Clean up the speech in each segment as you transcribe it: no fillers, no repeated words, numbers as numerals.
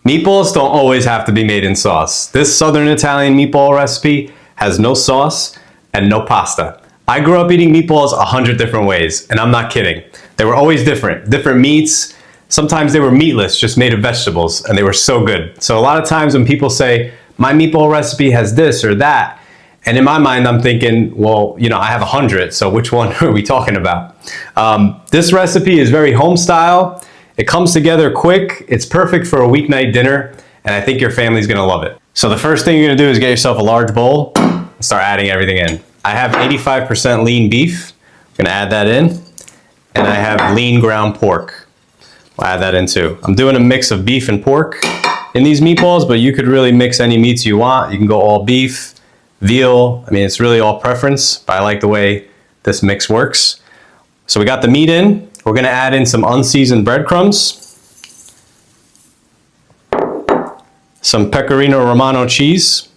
Meatballs don't always have to be made in sauce. This Southern Italian meatball recipe has no sauce and no pasta. I grew up eating meatballs 100 different ways, and I'm not kidding. They were always different meats. Sometimes they were meatless, just made of vegetables, and they were so good. So a lot of times when people say, my meatball recipe has this or that, and in my mind I'm thinking, well, you know, I have 100, so which one are we talking about? This recipe is very home style. It comes together quick. It's perfect for a weeknight dinner, and I think your family's gonna love it. So the first thing you're gonna do is get yourself a large bowl and start adding everything in. I have 85% lean beef. I'm gonna add that in. And I have lean ground pork. We'll add that in too. I'm doing a mix of beef and pork in these meatballs, but you could really mix any meats you want. You can go all beef, veal. I mean, it's really all preference, but I like the way this mix works. So we got the meat in. We're gonna add in some unseasoned breadcrumbs, some Pecorino Romano cheese,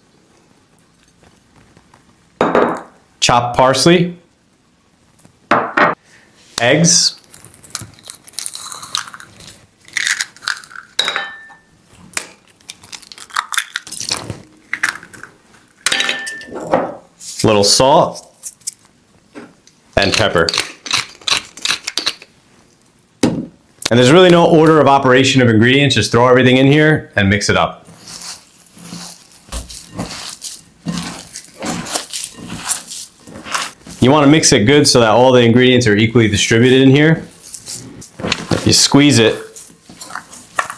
chopped parsley, eggs, little salt, and pepper. And there's really no order of operation of ingredients, just throw everything in here and mix it up. You want to mix it good so that all the ingredients are equally distributed in here. If you squeeze it,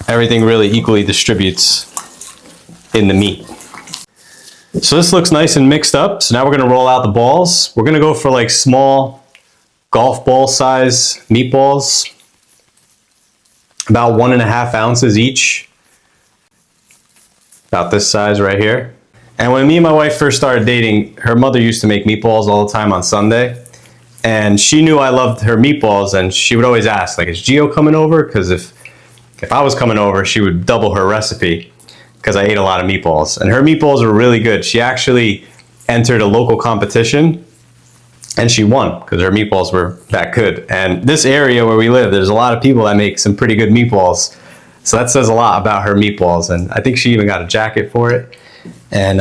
everything really equally distributes in the meat. So this looks nice and mixed up. So now we're going to roll out the balls. We're going to go for like small golf ball size meatballs. About 1.5 ounces each. About this size right here. And when me and my wife first started dating, her mother used to make meatballs all the time on Sunday. And she knew I loved her meatballs, and she would always ask, like, is Gio coming over? Because if I was coming over, she would double her recipe because I ate a lot of meatballs. And her meatballs were really good. She actually entered a local competition and she won because her meatballs were that good. And this area where we live, there's a lot of people that make some pretty good meatballs. So that says a lot about her meatballs. And I think she even got a jacket for it. And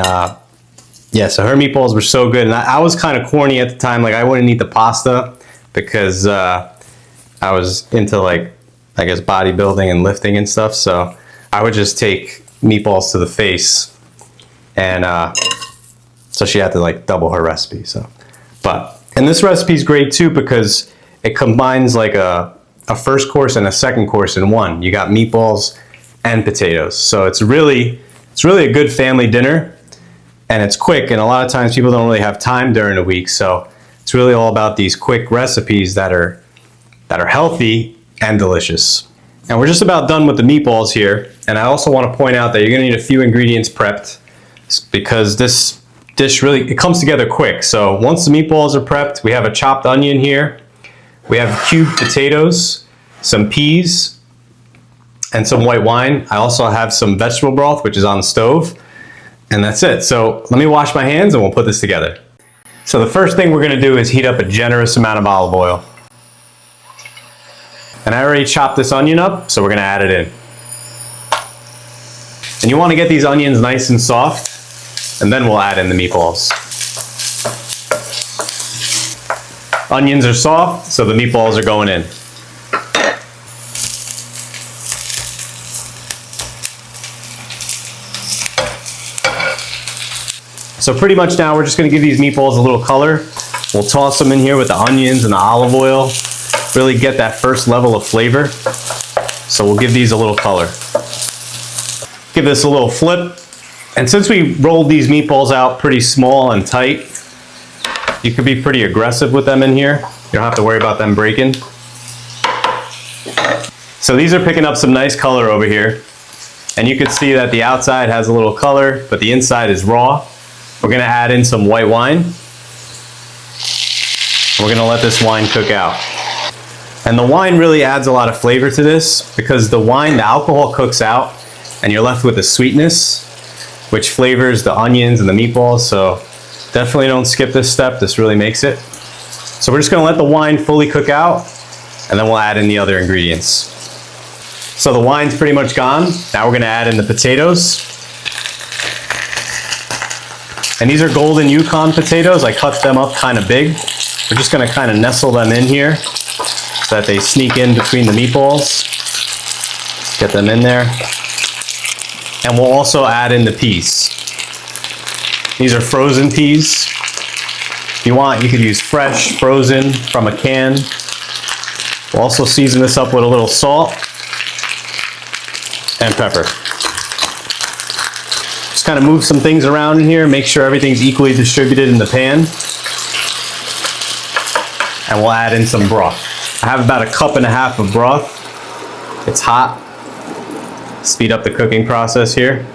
yeah, so her meatballs were so good. And I was kind of corny at the time. Like, I wouldn't eat the pasta because I was into, like, I guess bodybuilding and lifting and stuff. So I would just take meatballs to the face. And so she had to, like, double her recipe. And this recipe is great too because it combines like a first course and a second course in one. You got meatballs and potatoes. So it's really a good family dinner, and it's quick, and a lot of times people don't really have time during the week. So it's really all about these quick recipes that are healthy and delicious. And we're just about done with the meatballs here. And I also want to point out that you're going to need a few ingredients prepped because this dish it comes together quick. So once the meatballs are prepped, we have a chopped onion here. We have cubed potatoes, some peas, and some white wine. I also have some vegetable broth, which is on the stove. And that's it. So let me wash my hands and we'll put this together. So the first thing we're going to do is heat up a generous amount of olive oil. And I already chopped this onion up, so we're going to add it in. And you want to get these onions nice and soft, and then we'll add in the meatballs. Onions are soft, so the meatballs are going in. So pretty much now we're just going to give these meatballs a little color. We'll toss them in here with the onions and the olive oil. Really get that first level of flavor. So we'll give these a little color. Give this a little flip. And since we rolled these meatballs out pretty small and tight, you could be pretty aggressive with them in here. You don't have to worry about them breaking. So these are picking up some nice color over here. And you can see that the outside has a little color, but the inside is raw. We're gonna add in some white wine. We're gonna let this wine cook out. And the wine really adds a lot of flavor to this because the alcohol cooks out and you're left with the sweetness, which flavors the onions and the meatballs. So definitely don't skip this step. This really makes it. So we're just gonna let the wine fully cook out and then we'll add in the other ingredients. So the wine's pretty much gone. Now we're gonna add in the potatoes. And these are golden Yukon potatoes. I cut them up kind of big. We're just gonna kind of nestle them in here so that they sneak in between the meatballs. Get them in there. And we'll also add in the peas. These are frozen peas. If you want, you could use fresh, frozen from a can. We'll also season this up with a little salt and pepper. Just kind of move some things around in here, make sure everything's equally distributed in the pan. And we'll add in some broth. I have about 1.5 cups of broth. It's hot. Speed up the cooking process here.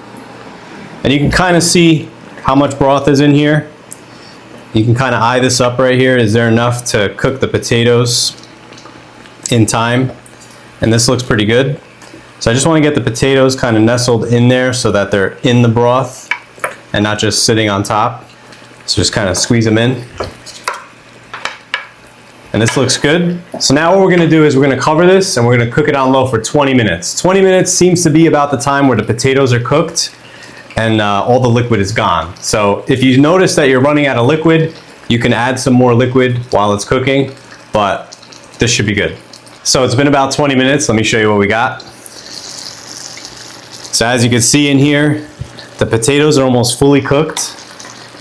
And you can kind of see how much broth is in here. You can kind of eye this up right here. Is there enough to cook the potatoes in time? And this looks pretty good. So I just want to get the potatoes kind of nestled in there so that they're in the broth and not just sitting on top. So just kind of squeeze them in. And this looks good. So now what we're gonna do is we're gonna cover this and we're gonna cook it on low for 20 minutes. 20 minutes seems to be about the time where the potatoes are cooked and all the liquid is gone. So if you notice that you're running out of liquid, you can add some more liquid while it's cooking, but this should be good. So it's been about 20 minutes. Let me show you what we got. So as you can see in here, the potatoes are almost fully cooked.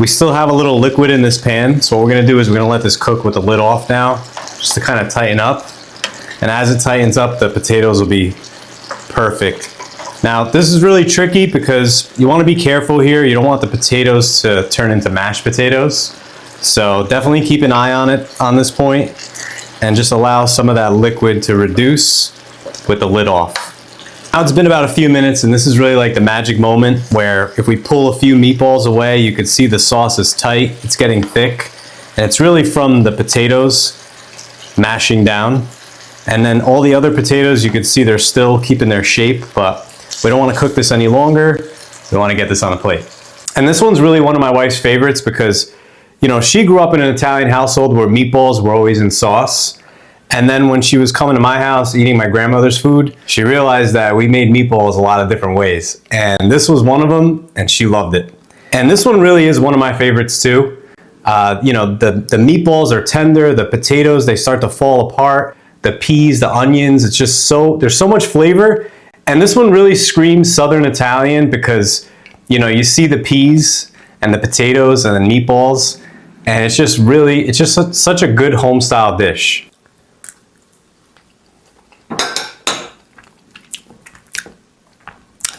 We still have a little liquid in this pan, so what we're gonna do is we're gonna let this cook with the lid off now, just to kind of tighten up. And as it tightens up, the potatoes will be perfect. Now, this is really tricky because you wanna be careful here. You don't want the potatoes to turn into mashed potatoes. So definitely keep an eye on it on this point and just allow some of that liquid to reduce with the lid off. Now it's been about a few minutes and this is really like the magic moment where if we pull a few meatballs away, you can see the sauce is tight, it's getting thick, and it's really from the potatoes mashing down. And then all the other potatoes, you can see they're still keeping their shape, but we don't want to cook this any longer. We want to get this on a plate. And this one's really one of my wife's favorites because, you know, she grew up in an Italian household where meatballs were always in sauce. And then when she was coming to my house eating my grandmother's food, she realized that we made meatballs a lot of different ways. And this was one of them, and she loved it. And this one really is one of my favorites too. You know, the meatballs are tender, the potatoes, they start to fall apart, the peas, the onions, it's just there's so much flavor. And this one really screams Southern Italian because, you know, you see the peas and the potatoes and the meatballs, and it's just such a good home style dish.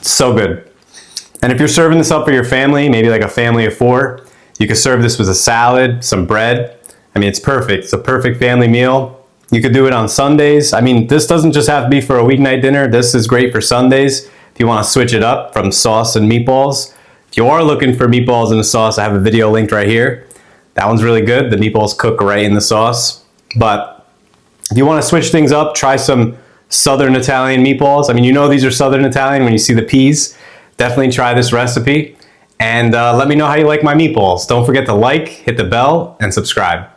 So good. And if you're serving this up for your family, maybe like a family of 4, you could serve this with a salad, some bread. I mean, it's perfect. It's a perfect family meal. You could do it on Sundays. I mean, this doesn't just have to be for a weeknight dinner. This is great for Sundays if you want to switch it up from sauce and meatballs. If you are looking for meatballs in a sauce, I have a video linked right here. That one's really good. The meatballs cook right in the sauce. But if you want to switch things up, try some Southern Italian meatballs. I mean, you know these are Southern Italian when you see the peas. Definitely try this recipe. And let me know how you like my meatballs. Don't forget to like, hit the bell, and subscribe.